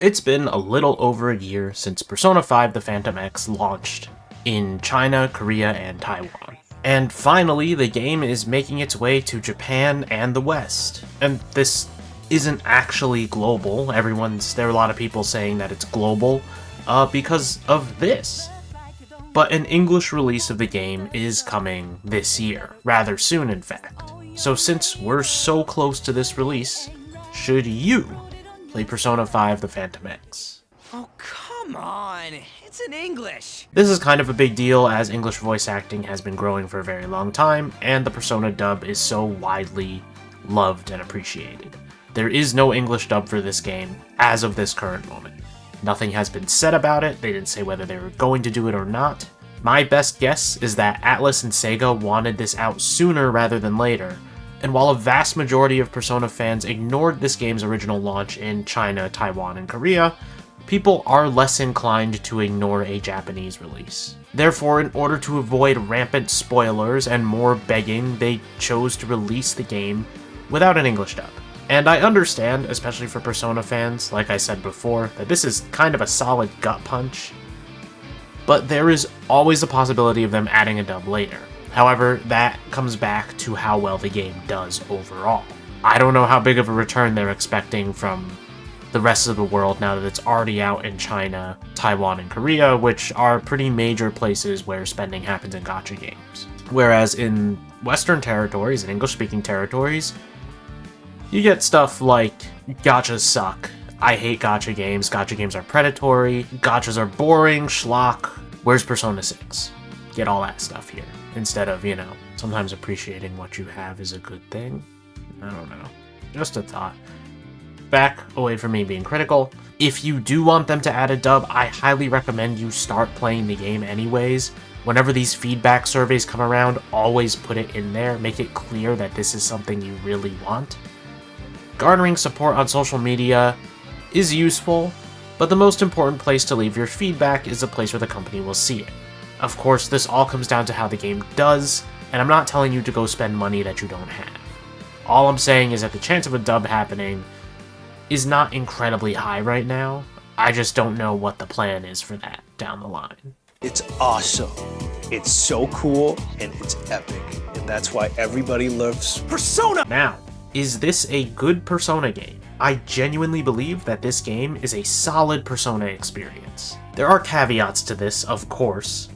It's been a little over a year since Persona 5 The Phantom X launched in China, Korea, and Taiwan. And finally, the game is making its way to Japan and the West. And this isn't actually global. There are a lot of people saying that it's global because of this. But an English release of the game is coming this year, rather soon in fact. So since we're so close to this release, should you play Persona 5 The Phantom X? Oh, come on! It's in English! This is kind of a big deal as English voice acting has been growing for a very long time, and the Persona dub is so widely loved and appreciated. There is no English dub for this game as of this current moment. Nothing has been said about it, they didn't say whether they were going to do it or not. My best guess is that Atlus and Sega wanted this out sooner rather than later, and while a vast majority of Persona fans ignored this game's original launch in China, Taiwan, and Korea, people are less inclined to ignore a Japanese release. Therefore, in order to avoid rampant spoilers and more begging, they chose to release the game without an English dub. And I understand, especially for Persona fans, like I said before, that this is kind of a solid gut punch, but there is always a possibility of them adding a dub later. However, that comes back to how well the game does overall. I don't know how big of a return they're expecting from the rest of the world now that it's already out in China, Taiwan, and Korea, which are pretty major places where spending happens in gacha games. Whereas in Western territories and English-speaking territories, you get stuff like gachas suck, I hate gacha games are predatory, gachas are boring, schlock, where's Persona 6? Get all that stuff here. Instead of, sometimes appreciating what you have is a good thing. I don't know. Just a thought. Back away from me being critical. If you do want them to add a dub, I highly recommend you start playing the game anyways. Whenever these feedback surveys come around, always put it in there. Make it clear that this is something you really want. Garnering support on social media is useful, but the most important place to leave your feedback is the place where the company will see it. Of course, this all comes down to how the game does, and I'm not telling you to go spend money that you don't have. All I'm saying is that the chance of a dub happening is not incredibly high right now. I just don't know what the plan is for that down the line. It's awesome. It's so cool, and it's epic. And that's why everybody loves Persona! Now, is this a good Persona game? I genuinely believe that this game is a solid Persona experience. There are caveats to this, of course,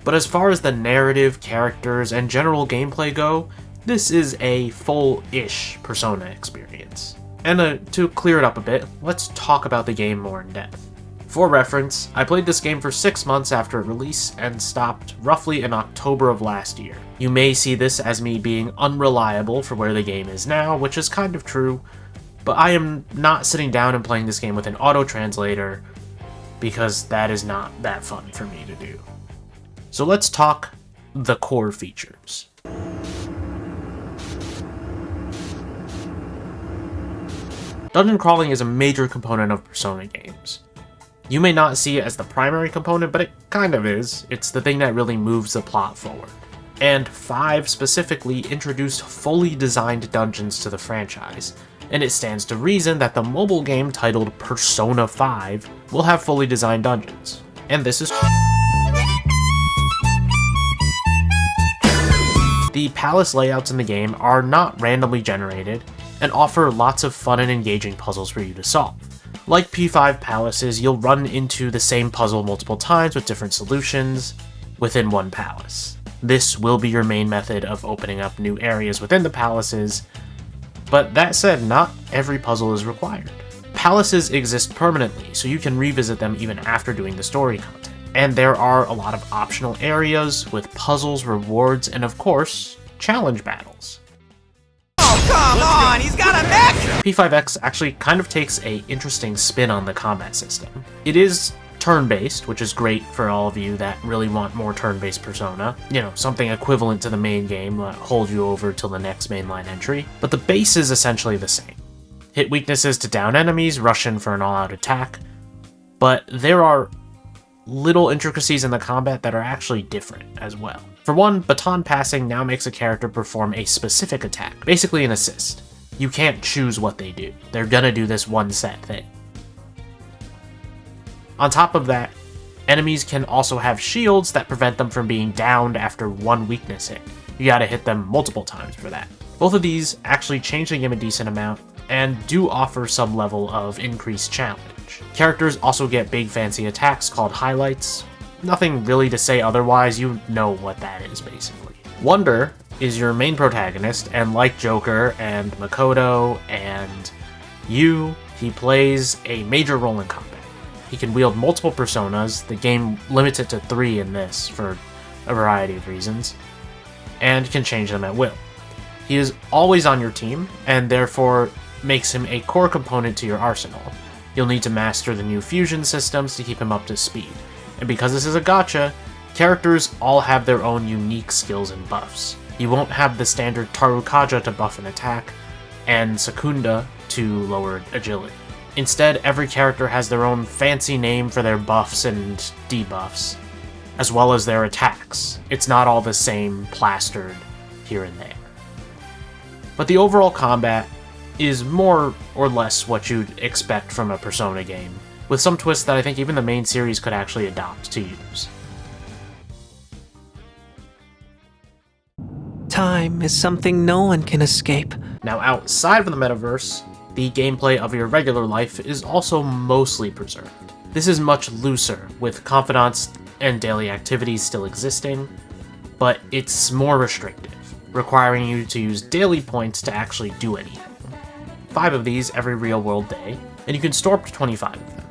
but as far as the narrative, characters, and general gameplay go, this is a full-ish Persona experience. And to clear it up a bit, let's talk about the game more in depth. For reference, I played this game for 6 months after release and stopped roughly in October of last year. You may see this as me being unreliable for where the game is now, which is kind of true, but I am not sitting down and playing this game with an auto-translator because that is not that fun for me to do. So let's talk the core features. Dungeon crawling is a major component of Persona games. You may not see it as the primary component, but it kind of is. It's the thing that really moves the plot forward. And 5 specifically introduced fully designed dungeons to the franchise, and it stands to reason that the mobile game titled Persona 5 will have fully designed dungeons. And this is The palace layouts in the game are not randomly generated, and offer lots of fun and engaging puzzles for you to solve. Like P5 palaces, you'll run into the same puzzle multiple times with different solutions within one palace. This will be your main method of opening up new areas within the palaces, but that said, not every puzzle is required. Palaces exist permanently, so you can revisit them even after doing the story content. And there are a lot of optional areas with puzzles, rewards, and of course, challenge battles. Oh, come on! He's got a mech! P5X actually kind of takes an interesting spin on the combat system. It is turn-based, which is great for all of you that really want more turn-based Persona. Something equivalent to the main game that hold you over till the next mainline entry. But the base is essentially the same. Hit weaknesses to down enemies, rush in for an all-out attack. But there are little intricacies in the combat that are actually different as well. For one, baton passing now makes a character perform a specific attack, basically an assist. You can't choose what they do. They're gonna do this one set thing. On top of that, enemies can also have shields that prevent them from being downed after one weakness hit. You gotta hit them multiple times for that. Both of these actually change the game a decent amount, and do offer some level of increased challenge. Characters also get big fancy attacks called highlights. Nothing really to say otherwise, you know what that is basically. Wonder is your main protagonist, and like Joker and Makoto and you, he plays a major role in combat. He can wield multiple personas, the game limits it to 3 in this for a variety of reasons, and can change them at will. He is always on your team, and therefore makes him a core component to your arsenal. You'll need to master the new fusion systems to keep him up to speed. And because this is a gacha, characters all have their own unique skills and buffs. You won't have the standard Tarukaja to buff an attack, and Secunda to lower agility. Instead, every character has their own fancy name for their buffs and debuffs, as well as their attacks. It's not all the same plastered here and there. But the overall combat is more or less what you'd expect from a Persona game, with some twists that I think even the main series could actually adopt to use. Time is something no one can escape. Now, outside of the metaverse, the gameplay of your regular life is also mostly preserved. This is much looser, with confidants and daily activities still existing, but it's more restrictive, requiring you to use daily points to actually do anything. 5 of these every real-world day, and you can store up to 25 of them.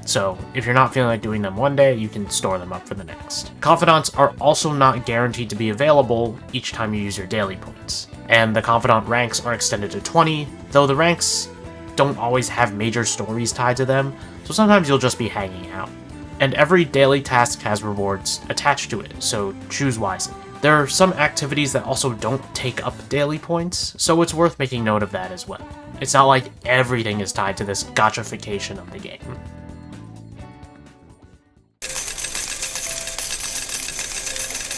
So, if you're not feeling like doing them one day, you can store them up for the next. Confidants are also not guaranteed to be available each time you use your daily points, and the confidant ranks are extended to 20, though the ranks don't always have major stories tied to them, so sometimes you'll just be hanging out. And every daily task has rewards attached to it, so choose wisely. There are some activities that also don't take up daily points, so it's worth making note of that as well. It's not like everything is tied to this gachafication of the game.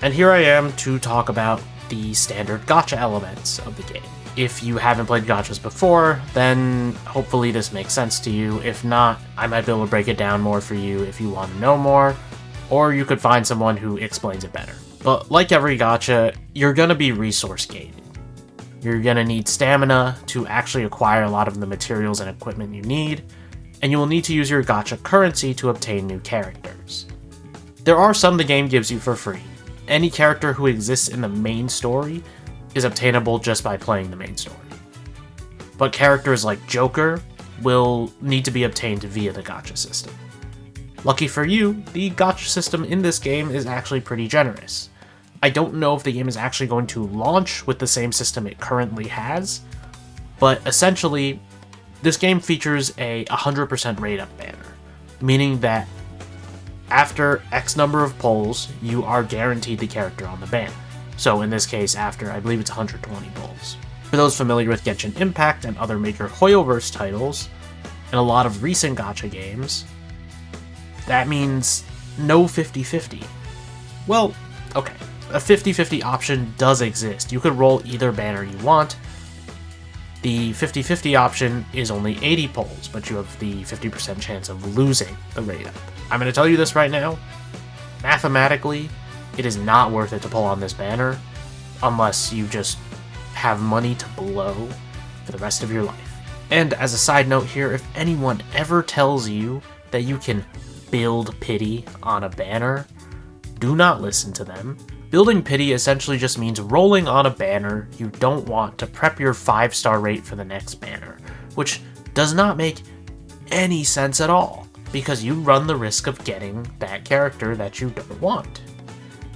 And here I am to talk about the standard gacha elements of the game. If you haven't played gachas before, then hopefully this makes sense to you. If not, I might be able to break it down more for you if you want to know more, or you could find someone who explains it better. But like every gacha, you're gonna be resource gated. You're gonna need stamina to actually acquire a lot of the materials and equipment you need, and you will need to use your gacha currency to obtain new characters. There are some the game gives you for free. Any character who exists in the main story is obtainable just by playing the main story. But characters like Joker will need to be obtained via the gacha system. Lucky for you, the gacha system in this game is actually pretty generous. I don't know if the game is actually going to launch with the same system it currently has, but essentially, this game features a 100% rate up banner, meaning that after X number of polls, you are guaranteed the character on the banner. So in this case, after, I believe it's 120 polls. For those familiar with Genshin Impact and other major Hoyoverse titles, and a lot of recent gacha games, that means no 50-50. Well, okay, a 50-50 option does exist. You could roll either banner you want. The 50-50 option is only 80 polls, but you have the 50% chance of losing the rate up. I'm going to tell you this right now. Mathematically, it is not worth it to pull on this banner unless you just have money to blow for the rest of your life. And as a side note here, if anyone ever tells you that you can build pity on a banner, do not listen to them. Building pity essentially just means rolling on a banner you don't want to prep your 5-star rate for the next banner, which does not make any sense at all, because you run the risk of getting that character that you don't want.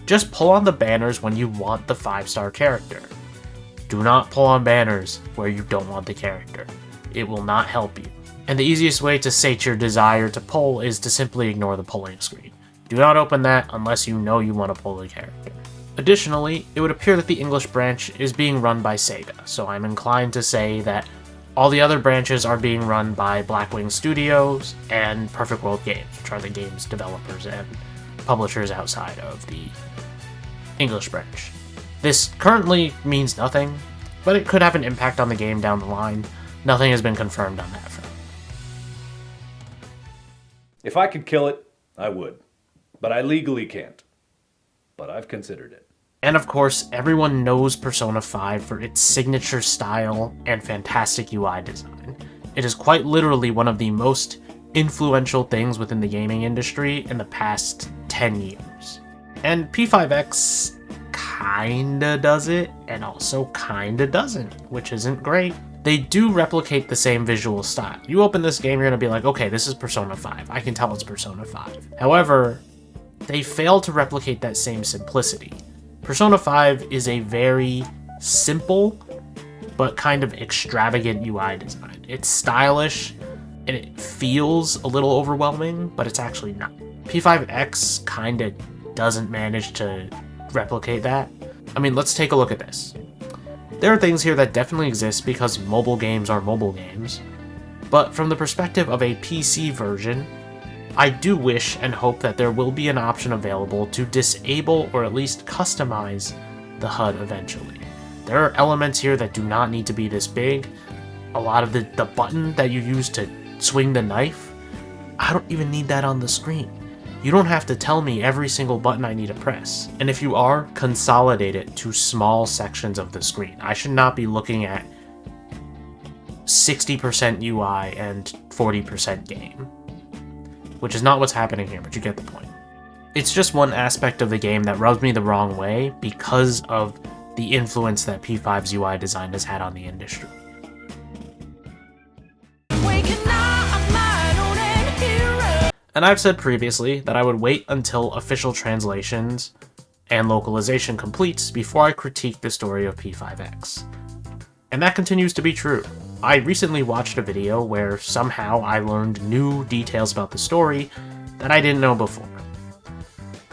Just pull on the banners when you want the 5-star character. Do not pull on banners where you don't want the character. It will not help you. And the easiest way to sate your desire to pull is to simply ignore the pulling screen. Do not open that unless you know you want to pull the character. Additionally, it would appear that the English branch is being run by Sega, so I'm inclined to say that all the other branches are being run by Blackwing Studios and Perfect World Games, which are the game's developers and publishers outside of the English branch. This currently means nothing, but it could have an impact on the game down the line. Nothing has been confirmed on that front. If I could kill it, I would. But I legally can't. But I've considered it. And of course, everyone knows Persona 5 for its signature style and fantastic UI design. It is quite literally one of the most influential things within the gaming industry in the past 10 years. And P5X kinda does it, and also kinda doesn't, which isn't great. They do replicate the same visual style. You open this game, you're gonna be like, okay, this is Persona 5. I can tell it's Persona 5. However, they fail to replicate that same simplicity. Persona 5 is a very simple, but kind of extravagant UI design. It's stylish, and it feels a little overwhelming, but it's actually not. P5X kinda doesn't manage to replicate that. I mean, let's take a look at this. There are things here that definitely exist because mobile games are mobile games, but from the perspective of a PC version, I do wish and hope that there will be an option available to disable or at least customize the HUD eventually. There are elements here that do not need to be this big. A lot of the button that you use to swing the knife, I don't even need that on the screen. You don't have to tell me every single button I need to press. And if you are, consolidate it to small sections of the screen. I should not be looking at 60% UI and 40% game. Which is not what's happening here, but you get the point. It's just one aspect of the game that rubs me the wrong way because of the influence that P5's UI design has had on the industry. And I've said previously that I would wait until official translations and localization completes before I critique the story of P5X. And that continues to be true. I recently watched a video where somehow I learned new details about the story that I didn't know before.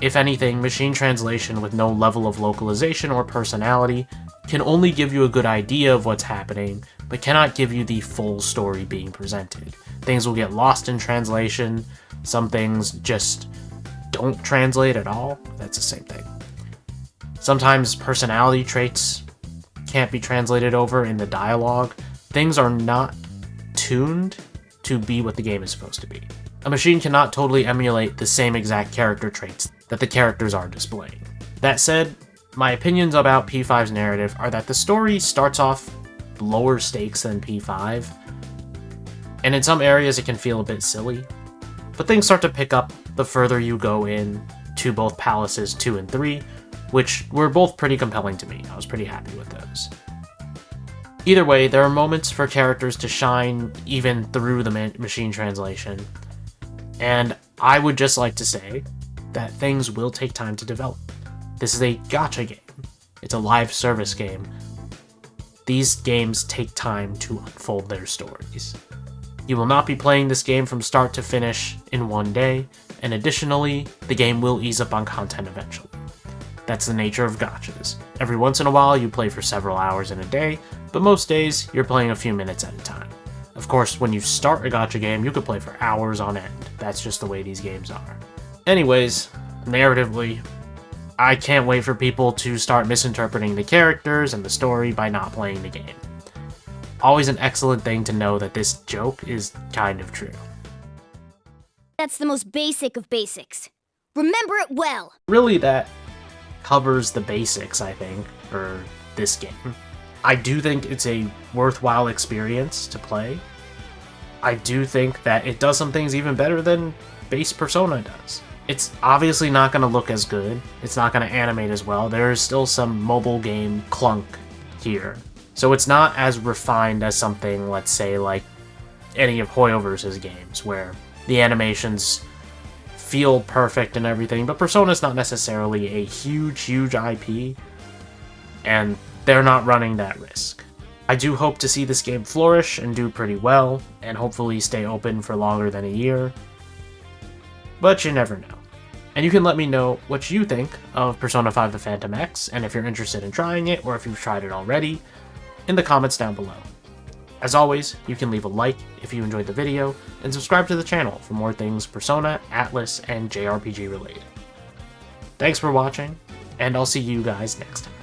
If anything, machine translation with no level of localization or personality can only give you a good idea of what's happening, but cannot give you the full story being presented. Things will get lost in translation, some things just don't translate at all. That's the same thing. Sometimes personality traits can't be translated over in the dialogue. Things are not tuned to be what the game is supposed to be. A machine cannot totally emulate the same exact character traits that the characters are displaying. That said, my opinions about P5's narrative are that the story starts off lower stakes than P5, and in some areas it can feel a bit silly, but things start to pick up the further you go in to both Palaces 2 and 3, which were both pretty compelling to me. I was pretty happy with those. Either way, there are moments for characters to shine even through the machine translation, and I would just like to say that things will take time to develop. This is a gacha game. It's a live service game. These games take time to unfold their stories. You will not be playing this game from start to finish in one day, and additionally, the game will ease up on content eventually. That's the nature of gachas. Every once in a while, you play for several hours in a day, but most days, you're playing a few minutes at a time. Of course, when you start a gacha game, you could play for hours on end. That's just the way these games are. Anyways, narratively, I can't wait for people to start misinterpreting the characters and the story by not playing the game. Always an excellent thing to know that this joke is kind of true. That's the most basic of basics. Remember it well! Really, that covers the basics, I think, for this game. I do think it's a worthwhile experience to play. I do think that it does some things even better than base Persona does. It's obviously not going to look as good. It's not going to animate as well. There is still some mobile game clunk here. So it's not as refined as something, let's say, like any of Hoyoverse's games, where the animations feel perfect and everything, but Persona's not necessarily a huge IP, and they're not running that risk. I do hope to see this game flourish and do pretty well, and hopefully stay open for longer than a year, but you never know. And you can let me know what you think of Persona 5 The Phantom X, and if you're interested in trying it, or if you've tried it already, in the comments down below. As always, you can leave a like if you enjoyed the video, and subscribe to the channel for more things Persona, Atlas, and JRPG related. Thanks for watching, and I'll see you guys next time.